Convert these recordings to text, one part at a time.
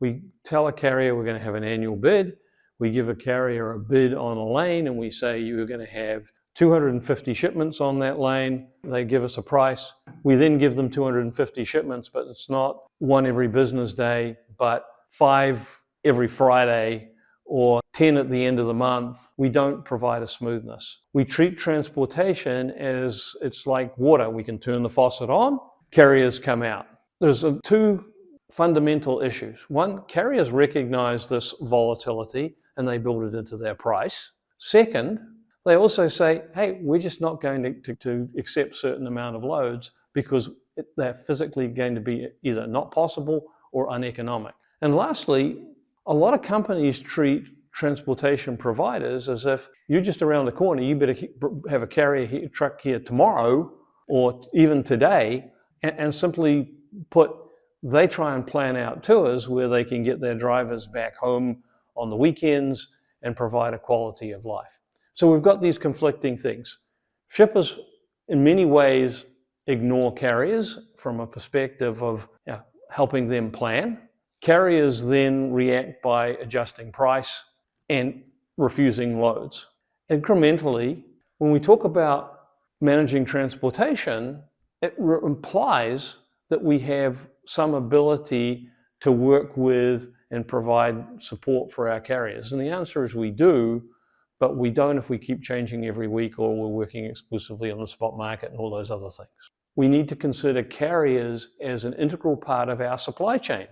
We tell a carrier we're going to have an annual bid. We give a carrier a bid on a lane and we say you're going to have 250 shipments on that lane. They give us a price. We then give them 250 shipments, but it's not one every business day, but 5 every Friday or 10 at the end of the month. We don't provide a smoothness. We treat transportation as it's like water. We can turn the faucet on, carriers come out. There's two fundamental issues. One, carriers recognize this volatility and they build it into their price. Second, they also say, hey, we're just not going to accept a certain amount of loads because they're physically going to be either not possible or uneconomic. And lastly, a lot of companies treat transportation providers as if you're just around the corner, you better have a carrier truck here tomorrow or even today, and simply put, they try and plan out tours where they can get their drivers back home on the weekends and provide a quality of life. So we've got these conflicting things. Shippers, in many ways, ignore carriers from a perspective of helping them plan. Carriers then react by adjusting price and refusing loads. Incrementally, when we talk about managing transportation, it implies that we have some ability to work with and provide support for our carriers. And the answer is we do, but we don't if we keep changing every week or we're working exclusively on the spot market and all those other things. We need to consider carriers as an integral part of our supply chain.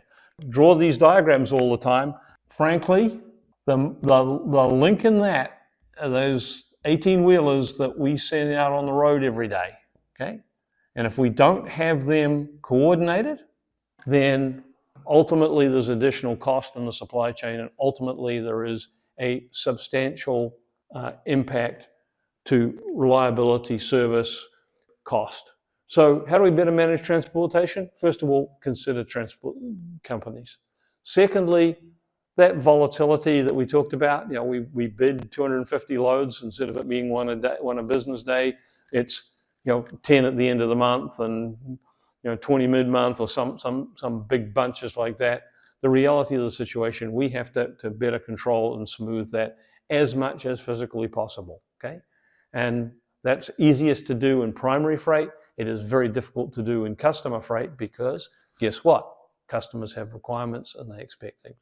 Draw these diagrams all the time. Frankly, the link in that are those 18-wheelers that we send out on the road every day, okay? And if we don't have them coordinated, then ultimately there's additional cost in the supply chain, and ultimately there is a substantial impact to reliability, service, cost. So how do we better manage transportation? First of all, consider transport companies. Secondly, that volatility that we talked about, we bid 250 loads instead of it being one a business day. It's 10 at the end of the month and 20 mid-month or some big bunches like that. The reality of the situation, we have to better control and smooth that as much as physically possible, okay? And that's easiest to do in primary freight. It is very difficult to do in customer freight because guess what? Customers have requirements and they expect things.